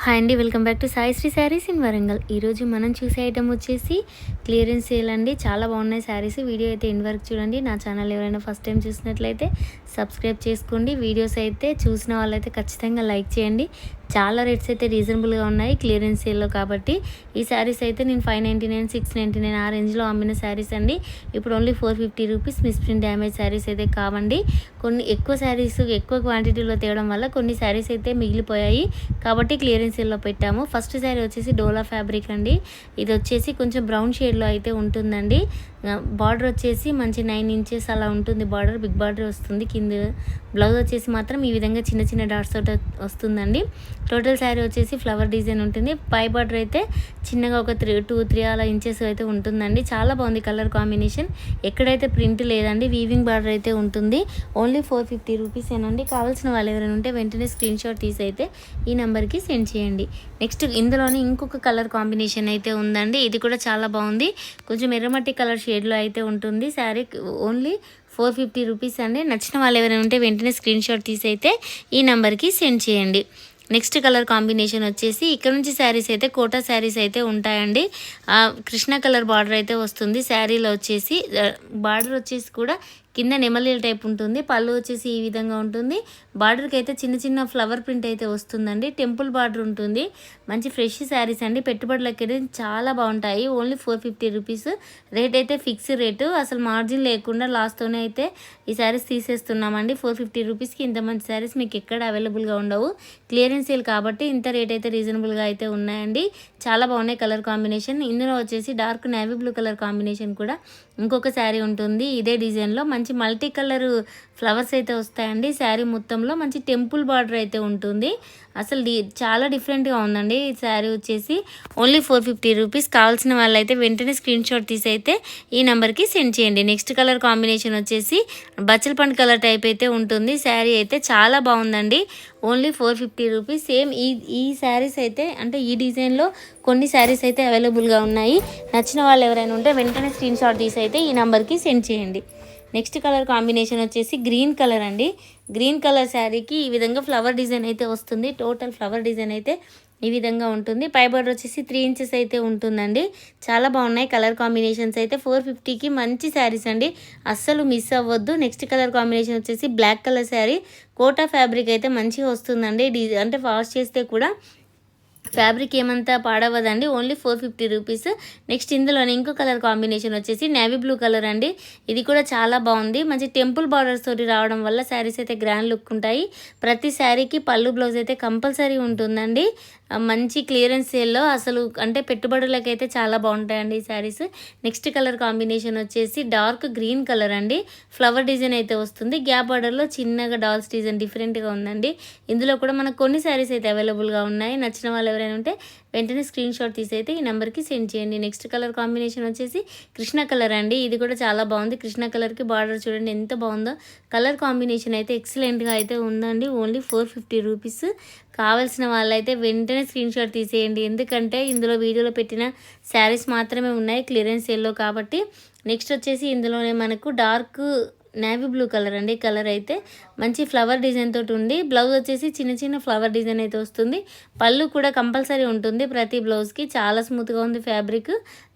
Hi అండి, welcome back to Sai Sri sarees in Warangal. ఈరోజు మనం చూసే ఐటమ్ వచ్చేసి క్లియరెన్స్ సేల్ అండి. చాలా బాగున్నాయి శారీస్. వీడియో అయితే ఇన్ వరకు చూడండి. నా ఛానల్ ఎవరైనా ఫస్ట్ టైం చూసినట్లయితే సబ్స్క్రైబ్ చేసుకోండి. వీడియోస్ అయితే చూసిన వాళ్ళైతే ఖచ్చితంగా లైక్ చేయండి. చాలా రేట్స్ అయితే రీజనబుల్గా ఉన్నాయి క్లియరెన్స్ సేల్లో కాబట్టి. ఈ శారీస్ అయితే నేను 599, 699 ఆ రేంజ్లో అమ్మిన శారీస్ అండి. ఇప్పుడు only 450 rupees misprint damage saris అయితే కావండి. కొన్ని ఎక్కువ శారీస్ ఎక్కువ క్వాంటిటీలో తేవడం వల్ల కొన్ని శారీస్ అయితే మిగిలిపోయాయి కాబట్టి క్లియరెన్స్ సేల్లో పెట్టాము. ఫస్ట్ శారీ వచ్చేసి డోలా ఫ్యాబ్రిక్ అండి. ఇది వచ్చేసి కొంచెం బ్రౌన్ షేడ్లో అయితే ఉంటుందండి. బార్డర్ వచ్చేసి మంచి 9 ఇంచెస్ అలా ఉంటుంది. బార్డర్ బిగ్ బార్డర్ వస్తుంది. కింద బ్లౌజ్ వచ్చేసి మాత్రం ఈ విధంగా చిన్న చిన్న డాట్స్ తోటి వస్తుందండి. టోటల్ శారీ వచ్చేసి ఫ్లవర్ డిజైన్ ఉంటుంది. పై బార్డర్ అయితే చిన్నగా ఒక 2-3 అలా ఇంచెస్ అయితే ఉంటుందండి. చాలా బాగుంది కలర్ కాంబినేషన్. ఎక్కడైతే ప్రింట్ లేదండి, వీవింగ్ బార్డర్ అయితే ఉంటుంది. ఓన్లీ 450 రూపీస్ ఏనండి. కావాల్సిన వాళ్ళు ఎవరైనా ఉంటే వెంటనే స్క్రీన్ షాట్ తీసి అయితే ఈ నెంబర్కి సెండ్ చేయండి. నెక్స్ట్ ఇందులోనే ఇంకొక కలర్ కాంబినేషన్ అయితే ఉందండి. ఇది కూడా చాలా బాగుంది. కొంచెం ఎర్రమట్టి కలర్ షేడ్లో అయితే ఉంటుంది. శారీ ఓన్లీ 450 రూపీస్ అండి. నచ్చిన వాళ్ళు ఎవరైనా ఉంటే వెంటనే స్క్రీన్ షాట్ తీసి అయితే ఈ నెంబర్కి సెండ్ చేయండి. నెక్స్ట్ కలర్ కాంబినేషన్ వచ్చేసి ఇక్కడ నుంచి శారీస్ అయితే కోటా శారీస్ అయితే ఉంటాయండి. కృష్ణ కలర్ బార్డర్ అయితే వస్తుంది. శారీలో వచ్చేసి బార్డర్ వచ్చేసి కూడా కింద నెమలీల టైప్ ఉంటుంది. పళ్ళు వచ్చేసి ఈ విధంగా ఉంటుంది. బార్డర్కి అయితే చిన్న చిన్న ఫ్లవర్ ప్రింట్ అయితే వస్తుందండి. టెంపుల్ బార్డర్ ఉంటుంది. మంచి ఫ్రెష్ శారీస్ అండి. పెట్టుబడులకి అయితే చాలా బాగుంటాయి. ఓన్లీ 450 రూపీస్ రేట్ అయితే ఫిక్స్ రేటు. అసలు మార్జిన్ లేకుండా లాస్ట్తోనే అయితే ఈ శారీస్ తీసేస్తున్నామండి. 450 రూపీస్కి ఇంత మంచి శారీస్ మీకు ఎక్కడ అవైలబుల్గా ఉండవు. క్లియరెన్స్ సేల్ కాబట్టి ఇంత రేట్ అయితే రీజనబుల్గా అయితే ఉన్నాయండి. చాలా బాగున్నాయి కలర్ కాంబినేషన్. ఇందులో వచ్చేసి dark navy blue colour combination కూడా ఇంకొక శారీ ఉంటుంది. ఇదే డిజైన్లో మంచి మల్టీ కలర్ ఫ్లవర్స్ అయితే వస్తాయండి. శారీ మొత్తంలో మంచి టెంపుల్ బార్డర్ అయితే ఉంటుంది. అసలు చాలా డిఫరెంట్గా ఉందండి. ఈ శారీ వచ్చేసి ఓన్లీ 450 రూపీస్. కావాల్సిన వాళ్ళైతే వెంటనే స్క్రీన్ షాట్ తీసి అయితే ఈ నెంబర్కి సెండ్ చేయండి. నెక్స్ట్ కలర్ కాంబినేషన్ వచ్చేసి బచ్చల పండు కలర్ టైప్ అయితే ఉంటుంది. శారీ అయితే చాలా బాగుందండి. Only 450 rupees. సేమ్ ఈ శారీస్ అయితే అంటే ఈ డిజైన్లో కొన్ని శారీస్ అయితే అవైలబుల్గా ఉన్నాయి. నచ్చిన వాళ్ళు ఎవరైనా ఉంటే వెంటనే స్క్రీన్ షాట్ తీసి అయితే ఈ నెంబర్కి సెండ్ చేయండి. నెక్స్ట్ కలర్ కాంబినేషన్ వచ్చేసి గ్రీన్ కలర్ అండి. గ్రీన్ కలర్ శారీకి ఈ విధంగా ఫ్లవర్ డిజైన్ అయితే వస్తుంది. టోటల్ ఫ్లవర్ డిజైన్ అయితే ఈ విధంగా ఉంటుంది. పై బార్డర్ వచ్చేసి 3 ఇంచెస్ అయితే ఉంటుందండి. చాలా బాగున్నాయి కలర్ కాంబినేషన్స్ అయితే. 450కి మంచి శారీస్ అండి, అస్సలు మిస్ అవ్వద్దు. నెక్స్ట్ కలర్ కాంబినేషన్ వచ్చేసి black colour sari. Kota fabric అయితే మంచిగా వస్తుందండి. అంటే వాష్ చేస్తే కూడా ఫ్యాబ్రిక్ ఏమంతా పాడవదండి. Only 450 rupees. నెక్స్ట్ ఇందులోనే ఇంకో కలర్ కాంబినేషన్ వచ్చేసి నేవీ బ్లూ కలర్ అండి. ఇది కూడా చాలా బాగుంది. మంచి టెంపుల్ బార్డర్స్ తోటి రావడం వల్ల శారీస్ అయితే గ్రాండ్ లుక్ ఉంటాయి. ప్రతి శారీకి పళ్ళు బ్లౌజ్ అయితే కంపల్సరీ ఉంటుందండి. మంచి క్లియరెన్స్ సేల్లో అసలు అంటే పెట్టుబడులకైతే చాలా బాగుంటాయండి ఈ శారీస్. నెక్స్ట్ కలర్ కాంబినేషన్ వచ్చేసి డార్క్ గ్రీన్ కలర్ అండి. ఫ్లవర్ డిజైన్ అయితే వస్తుంది. గ్యాప్ బార్డర్లో చిన్నగా డాల్స్ డిజైన్ డిఫరెంట్గా ఉందండి. ఇందులో కూడా మనకు కొన్ని శారీస్ అయితే అవైలబుల్గా ఉన్నాయి. నచ్చిన వాళ్ళు ఎవరైనా ఉంటే వెంటనే స్క్రీన్ షాట్ తీసి అయితే ఈ నెంబర్కి సెండ్ చేయండి. నెక్స్ట్ కలర్ కాంబినేషన్ వచ్చేసి కృష్ణ కలర్ అండి. ఇది కూడా చాలా బాగుంది. కృష్ణ కలర్కి బార్డర్ చూడండి ఎంత బాగుందో. కలర్ కాంబినేషన్ అయితే ఎక్సలెంట్గా అయితే ఉందండి. Only 450 rupees. కావాల్సిన వాళ్ళైతే వెంటనే స్క్రీన్ షాట్ తీసేయండి. ఎందుకంటే ఇందులో వీడియోలో పెట్టిన శారీస్ మాత్రమే ఉన్నాయి క్లియరెన్స్ సేల్లో కాబట్టి. నెక్స్ట్ వచ్చేసి ఇందులోనే మనకు డార్క్ నేవీ బ్లూ కలర్ అండి. కలర్ అయితే మంచి ఫ్లవర్ డిజైన్ తోటి ఉంది. బ్లౌజ్ వచ్చేసి చిన్న చిన్న ఫ్లవర్ డిజైన్ అయితే వస్తుంది. పళ్ళు కూడా కంపల్సరీ ఉంటుంది ప్రతి బ్లౌజ్కి. చాలా స్మూత్గా ఉంది ఫ్యాబ్రిక్.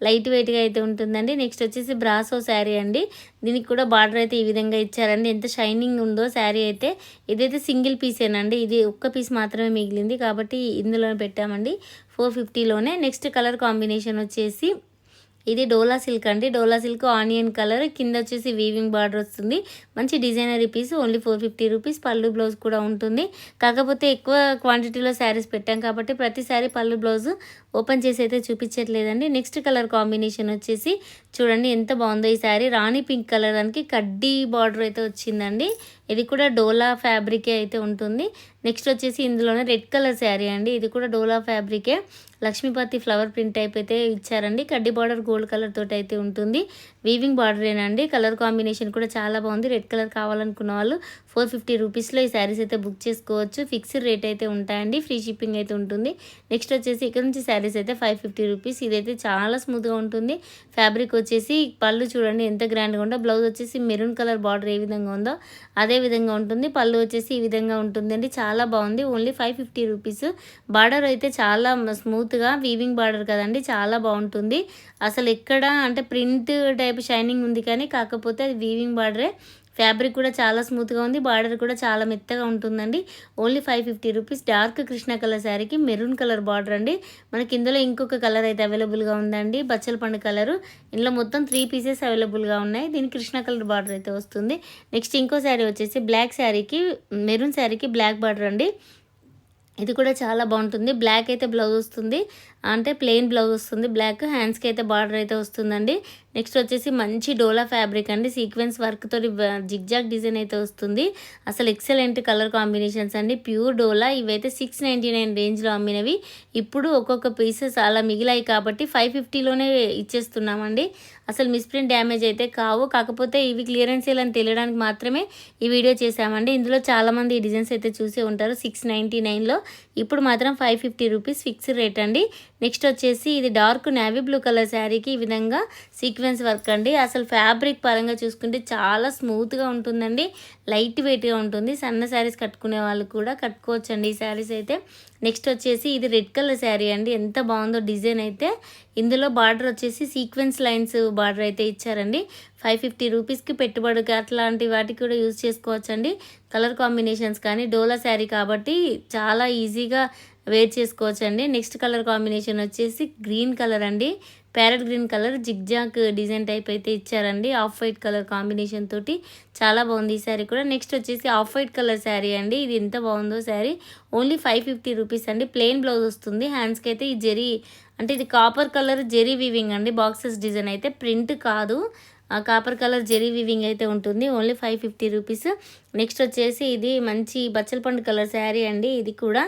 లైట్ వెయిట్గా అయితే ఉంటుందండి. నెక్స్ట్ వచ్చేసి బ్రాసో శారీ అండి. దీనికి కూడా బార్డర్ అయితే ఈ విధంగా ఇచ్చారండి. ఎంత షైనింగ్ ఉందో శారీ అయితే. ఇదైతే సింగిల్ పీసేనండి. ఇది ఒక్క పీస్ మాత్రమే మిగిలింది కాబట్టి ఇందులో పెట్టామండి 450లోనే. నెక్స్ట్ కలర్ కాంబినేషన్ వచ్చేసి ఇది డోలా సిల్క్ అండి. డోలా సిల్క్ ఆనియన్ కలర్. కింద వచ్చేసి వీవింగ్ బార్డర్ వస్తుంది. మంచి డిజైనరీ పీస్. Only 450 rupees. పళ్ళు బ్లౌజ్ కూడా ఉంటుంది. కాకపోతే ఎక్కువ క్వాంటిటీలో శారీస్ పెట్టాం కాబట్టి ప్రతిసారి పళ్ళు బ్లౌజ్ ఓపెన్ చేసి అయితే చూపించట్లేదండి. నెక్స్ట్ కలర్ కాంబినేషన్ వచ్చేసి చూడండి ఎంత బాగుందో ఈ శారీ. రాణి పింక్ కలర్ దానికి కడ్డీ బార్డర్ అయితే వచ్చిందండి. ఇది కూడా డోలా ఫ్యాబ్రికే అయితే ఉంటుంది. నెక్స్ట్ వచ్చేసి ఇందులోనే రెడ్ కలర్ శారీ అండి. ఇది కూడా డోలా ఫ్యాబ్రికే. లక్ష్మీపతి ఫ్లవర్ ప్రింట్ టైప్ అయితే ఇచ్చారండి. కడ్డీ బార్డర్ గోల్డ్ కలర్ తోటి అయితే ఉంటుంది. వీవింగ్ బార్డరేనండి. కలర్ కాంబినేషన్ కూడా చాలా బాగుంది. రెడ్ కలర్ కావాలనుకున్న వాళ్ళు 450 రూపీస్లో ఈ శారీస్ అయితే బుక్ చేసుకోవచ్చు. ఫిక్స్డ్ రేట్ అయితే ఉంటాయండి, ఫ్రీ షిప్పింగ్ అయితే ఉంటుంది. నెక్స్ట్ వచ్చేసి ఇక్కడ నుంచి శారీస్ అయితే 550 రూపీస్. ఇదైతే చాలా స్మూత్గా ఉంటుంది. ఫ్యాబ్రిక్ వచ్చేసి పళ్ళు చూడండి ఎంత గ్రాండ్గా ఉందో. బ్లౌజ్ వచ్చేసి మెరూన్ కలర్ బార్డర్ ఏ విధంగా ఉందో అదే విధంగా ఉంటుంది. పళ్ళు వచ్చేసి ఈ విధంగా ఉంటుందండి, చాలా బాగుంది. Only 550 rupees. బార్డర్ అయితే చాలా స్మూత్గా వీవింగ్ బార్డర్ కదండి, చాలా బాగుంటుంది. అసలు ఎక్కడ అంటే ప్రింట్ టైప్ షైనింగ్ ఉంది కానీ కాకపోతే అది వీవింగ్ బార్డరే. ఫ్యాబ్రిక్ కూడా చాలా స్మూత్గా ఉంది, బార్డర్ కూడా చాలా మెత్తగా ఉంటుందండి. Only 550 rupees. Dark Krishna colour శారీకి మెరూన్ కలర్ బార్డర్ అండి. మనకి ఇందులో ఇంకొక కలర్ అయితే అవైలబుల్గా ఉందండి, బచ్చల పండు కలరు. ఇందులో మొత్తం 3 పీసెస్ అవైలబుల్గా ఉన్నాయి. దీనికి కృష్ణ కలర్ బార్డర్ అయితే వస్తుంది. నెక్స్ట్ ఇంకో శారీ వచ్చేసి బ్లాక్ శారీకి మెరూన్ శారీకి బ్లాక్ బార్డర్ అండి. ఇది కూడా చాలా బాగుంటుంది. బ్లాక్ అయితే బ్లౌజ్ వస్తుంది, అంటే ప్లెయిన్ బ్లౌజ్ వస్తుంది బ్లాక్. హ్యాండ్స్కి అయితే బార్డర్ అయితే వస్తుందండి. నెక్స్ట్ వచ్చేసి మంచి డోలా ఫ్యాబ్రిక్ అండి, సీక్వెన్స్ వర్క్ తోటి జిగ్జాగ్ డిజైన్ అయితే వస్తుంది. అసలు ఎక్సలెంట్ కలర్ కాంబినేషన్స్ అండి, ప్యూర్ డోలా. ఇవైతే 699 రేంజ్లో అమ్మినవి. ఇప్పుడు ఒక్కొక్క పీసెస్ అలా మిగిలాయి కాబట్టి 550లోనే ఇచ్చేస్తున్నామండి. అసలు మిస్ప్రింట్ డ్యామేజ్ అయితే కావు, కాకపోతే ఇవి క్లియరెన్స్ సేల్ అని తెలియడానికి మాత్రమే ఈ వీడియో చేశామండి. ఇందులో చాలామంది ఈ డిజైన్స్ అయితే చూసే ఉంటారు 699లో. ఇప్పుడు మాత్రం 550 రూపీస్ ఫిక్స్డ్ రేట్ అండి. నెక్స్ట్ వచ్చేసి ఇది డార్క్ నేవీ బ్లూ కలర్ శారీకి ఈ విధంగా సీక్వెన్స్ వర్క్ అండి. అసలు ఫ్యాబ్రిక్ పరంగా చూసుకుంటే చాలా స్మూత్గా ఉంటుందండి, లైట్ వెయిట్గా ఉంటుంది. సన్న శారీస్ కట్టుకునే వాళ్ళు కూడా కట్టుకోవచ్చండి ఈ శారీస్ అయితే. నెక్స్ట్ వచ్చేసి ఇది రెడ్ కలర్ శారీ అండి, ఎంత బాగుందో డిజైన్ అయితే. ఇందులో బార్డర్ వచ్చేసి సీక్వెన్స్ లైన్స్ బార్డర్ అయితే ఇచ్చారండి. 550 రూపీస్కి పెట్టుబడికి అట్లాంటి వాటికి కూడా యూజ్ చేసుకోవచ్చండి. కలర్ కాంబినేషన్స్ కానీ డోలా శారీ కాబట్టి చాలా ఈజీగా వేర్ చేసుకోవచ్చండి. నెక్స్ట్ కలర్ కాంబినేషన్ వచ్చేసి గ్రీన్ కలర్ అండి, parrot green colour zigzag design type అయితే ఇచ్చారండి. ఆఫ్ వైట్ కలర్ కాంబినేషన్ తోటి చాలా బాగుంది ఈ శారీ కూడా. నెక్స్ట్ వచ్చేసి ఆఫ్ వైట్ కలర్ శారీ అండి, ఇది ఎంత బాగుందో శారీ. ఓన్లీ 550 రూపీస్ అండి. ప్లెయిన్ బ్లౌజ్ వస్తుంది. హ్యాండ్స్కి అయితే ఈ జెరీ అంటే ఇది కాపర్ కలర్ జెరీ వీవింగ్ అండి, బాక్సెస్ డిజైన్ అయితే ప్రింట్ కాదు, కాపర్ కలర్ జెరీ వీవింగ్ అయితే ఉంటుంది. Only 550 rupees. నెక్స్ట్ వచ్చేసి ఇది మంచి బచ్చల పండు కలర్ శారీ అండి. ఇది కూడా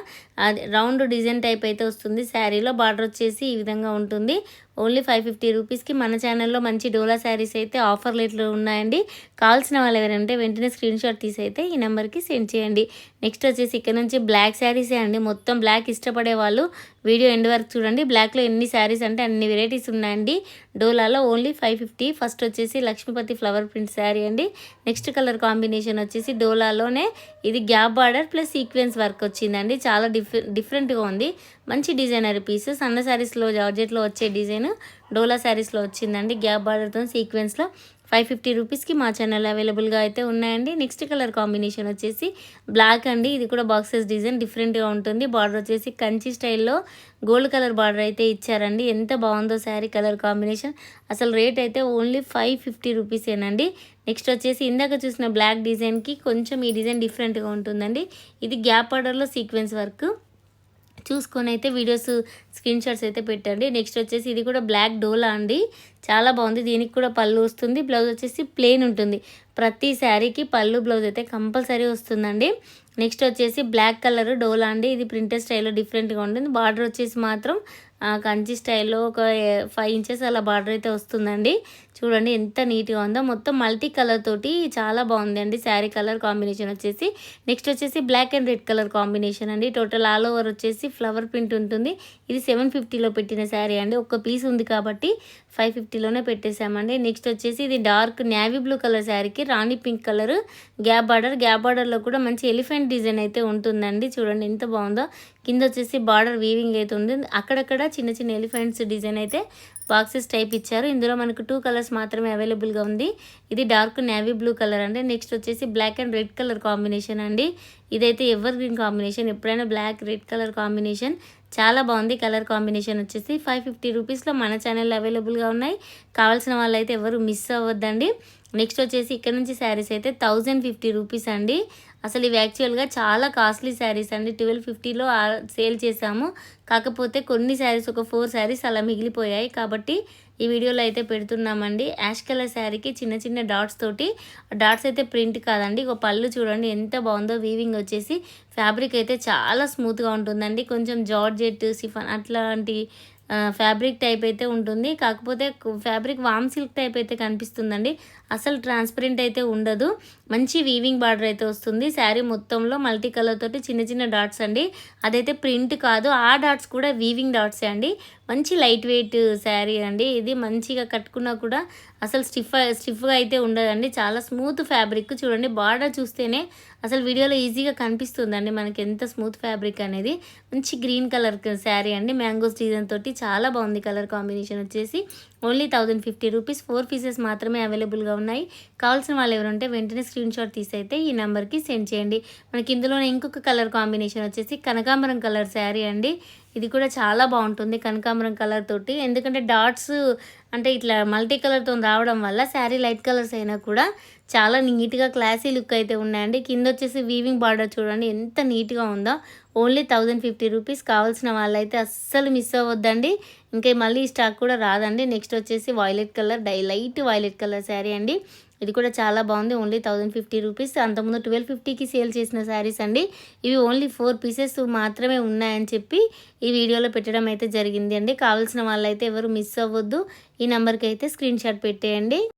అది రౌండ్ డిజైన్ టైప్ అయితే వస్తుంది శారీలో. బార్డర్ వచ్చేసి ఈ విధంగా ఉంటుంది. ఓన్లీ 550 రూపీస్కి మన ఛానల్లో మంచి డోలా శారీస్ అయితే ఆఫర్ రేట్లో ఉన్నాయండి. కావాల్సిన వాళ్ళు ఎవరంటే వెంటనే స్క్రీన్ షాట్ తీసి అయితే ఈ నెంబర్కి సెండ్ చేయండి. నెక్స్ట్ వచ్చేసి ఇక్కడ నుంచి బ్లాక్ శారీసే అండి, మొత్తం బ్లాక్ ఇష్టపడే వాళ్ళు వీడియో ఎండ్ వరకు చూడండి. బ్లాక్లో ఎన్ని శారీస్ అంటే అన్ని వెరైటీస్ ఉన్నాయండి డోలాలో. ఓన్లీ 550. ఫస్ట్ వచ్చేసి లక్ష్మీపతి ఫ్లవర్ ప్రింట్ శారీ అండి. నెక్స్ట్ కలర్ కాంబినేషన్ వచ్చేసి డోలాలోనే ఇది gap border plus sequence work వచ్చిందండి, చాలా డిఫరెంట్గా ఉంది. మంచి డిజైనర్ పీస్. సన్న శారీస్లో జార్జెట్లో వచ్చే డిజైన్ డోలా శారీస్లో వచ్చిందండి, గ్యాప్ బార్డర్తో సీక్వెన్స్లో. 550 రూపీస్కి మా ఛానల్ అవైలబుల్గా అయితే ఉన్నాయండి. నెక్స్ట్ కలర్ కాంబినేషన్ వచ్చేసి బ్లాక్ అండి, ఇది కూడా బాక్సెస్ డిజైన్ డిఫరెంట్గా ఉంటుంది. బార్డర్ వచ్చేసి కంచి స్టైల్లో గోల్డ్ కలర్ బార్డర్ అయితే ఇచ్చారండి. ఎంత బాగుందో శారీ కలర్ కాంబినేషన్. అసలు రేట్ అయితే ఓన్లీ 550 రూపీసేనండి. నెక్స్ట్ వచ్చేసి ఇందాక చూసిన బ్లాక్ డిజైన్కి కొంచెం ఈ డిజైన్ డిఫరెంట్గా ఉంటుందండి. ఇది గ్యాప్ బార్డర్లో సీక్వెన్స్ వర్క్ చూసుకొని అయితే వీడియోస్ స్క్రీన్ షాట్స్ అయితే పెట్టండి. నెక్స్ట్ వచ్చేసి ఇది కూడా బ్లాక్ డోలా అండి, చాలా బాగుంది. దీనికి కూడా పళ్ళు వస్తుంది, బ్లౌజ్ వచ్చేసి ప్లెయిన్ ఉంటుంది. ప్రతి శారీకి పళ్ళు బ్లౌజ్ అయితే కంపల్సరీ వస్తుందండి. నెక్స్ట్ వచ్చేసి బ్లాక్ కలర్ డోలా అండి, ఇది ప్రింటెడ్ స్టైల్లో డిఫరెంట్గా ఉంటుంది. బార్డర్ వచ్చేసి మాత్రం కంచి స్టైల్లో ఒక 5 ఇంచెస్ అలా బార్డర్ అయితే వస్తుందండి. చూడండి ఎంత నీట్గా ఉందో, మొత్తం మల్టీ కలర్ తోటి చాలా బాగుంది అండి శారీ కలర్ కాంబినేషన్ వచ్చేసి. నెక్స్ట్ వచ్చేసి black and red colour combination అండి. టోటల్ ఆల్ ఓవర్ వచ్చేసి ఫ్లవర్ ప్రింట్ ఉంటుంది. ఇది 750లో పెట్టిన శారీ అండి, ఒక్క పీస్ ఉంది కాబట్టి 550లోనే పెట్టేశామండి. నెక్స్ట్ వచ్చేసి ఇది డార్క్ నేవీ బ్లూ కలర్ శారీకి rani pink colour gap border. Gap బార్డర్లో కూడా మంచి ఎలిఫెంట్ డిజైన్ అయితే ఉంటుందండి. చూడండి ఎంత బాగుందో. కింద వచ్చేసి బార్డర్ వీవింగ్ అయితే ఉంటుంది, అక్కడక్కడ చిన్న చిన్న ఎలిఫెంట్స్ డిజైన్ అయితే బాక్సెస్ టైప్ ఇచ్చారు. ఇందులో మనకు 2 కలర్స్ మాత్రమే అవైలబుల్గా ఉంది. ఇది డార్క్ నేవీ బ్లూ కలర్ అండి. నెక్స్ట్ వచ్చేసి black and red colour combination అండి. ఇదైతే ఎవర్ గ్రీన్ కాంబినేషన్, ఎప్పుడైనా బ్లాక్ రెడ్ కలర్ కాంబినేషన్ చాలా బాగుంది. కలర్ కాంబినేషన్ వచ్చేసి 550 రూపీస్లో మన ఛానల్లో అవైలబుల్గా ఉన్నాయి. కావాల్సిన వాళ్ళు అయితే ఎవరు మిస్ అవ్వద్దండి. నెక్స్ట్ వచ్చేసి ఇక్కడ నుంచి శారీస్ అయితే 1050 రూపీస్ అండి. అసలు ఇవి యాక్చువల్గా చాలా కాస్ట్లీ శారీస్ అండి. 1250లో సేల్ చేసాము, కాకపోతే కొన్ని శారీస్ ఒక 4 శారీస్ అలా మిగిలిపోయాయి కాబట్టి ఈ వీడియోలో అయితే పెడుతున్నామండి. యాష్ కలర్ శారీకి చిన్న చిన్న డాట్స్ తోటి, డాట్స్ అయితే ప్రింట్ కాదండి. ఒక పళ్ళు చూడండి ఎంత బాగుందో, వీవింగ్ వచ్చేసి ఫ్యాబ్రిక్ అయితే చాలా స్మూత్గా ఉంటుందండి. కొంచెం జార్జెట్ సిఫాన్ అట్లాంటి ఫ్యాబ్రిక్ టైప్ అయితే ఉంటుంది. కాకపోతే ఫ్యాబ్రిక్ వామ్ సిల్క్ టైప్ అయితే కనిపిస్తుందండి. అసలు ట్రాన్స్పరెంట్ అయితే ఉండదు. మంచి వీవింగ్ బార్డర్ అయితే వస్తుంది. శారీ మొత్తంలో మల్టీ కలర్ తోటి చిన్న చిన్న డాట్స్ అండి. అదైతే ప్రింట్ కాదు, ఆ డాట్స్ కూడా వీవింగ్ డాట్సే అండి. మంచి లైట్ వెయిట్ శారీ అండి. ఇది మంచిగా కట్టుకున్నా కూడా అసలు స్టిఫ్గా అయితే ఉండదండి. చాలా స్మూత్ ఫ్యాబ్రిక్. చూడండి బార్డర్ చూస్తేనే అసలు వీడియోలో ఈజీగా కనిపిస్తుందండి మనకి ఎంత స్మూత్ ఫ్యాబ్రిక్ అనేది. మంచి గ్రీన్ కలర్ శారీ అండి. మ్యాంగోస్ డిజైన్ తోటి చాలా బాగుంది. కలర్ కాంబినేషన్ వచ్చేసి ఓన్లీ 1050 రూపీస్. 4 పీసెస్ మాత్రమే అవైలబుల్గా ఉన్నాయి. కావాల్సిన వాళ్ళు ఎవరుంటే వెంటనే స్క్రీన్ షాట్ తీసి అయితే ఈ నెంబర్కి సెండ్ చేయండి. మనకి ఇందులోనే ఇంకొక కలర్ కాంబినేషన్ వచ్చేసి కనకాంబరం కలర్ శారీ అండి. ఇది కూడా చాలా బాగుంటుంది కనకాంబరం కలర్ తోటి. ఎందుకంటే డాట్స్ అంటే ఇట్లా మల్టీ కలర్తో రావడం వల్ల శారీ లైట్ కలర్స్ అయినా కూడా చాలా నీట్గా క్లాసీ లుక్ అయితే ఉన్నాయండి. కింద వచ్చేసి వీవింగ్ బార్డర్ చూడండి ఎంత నీట్గా ఉందో. Only 1050 rupees. కావాల్సిన వాళ్ళైతే అస్సలు మిస్ అవ్వద్దండి. ఇంకా మళ్ళీ ఈ స్టాక్ కూడా రాదండి. నెక్స్ట్ వచ్చేసి violet colour, light violet colour sari అండి. ఇది కూడా చాలా బాగుంది. Only 1050 rupees. అంతకుముందు 1250కి సేల్ చేసిన శారీస్ అండి. ఇవి ఓన్లీ 4 పీసెస్ మాత్రమే ఉన్నాయని చెప్పి ఈ వీడియోలో పెట్టడం అయితే జరిగింది అండి. కావాల్సిన వాళ్ళైతే ఎవరు మిస్ అవ్వద్దు. ఈ నెంబర్కి అయితే స్క్రీన్ షాట్ పెట్టేయండి.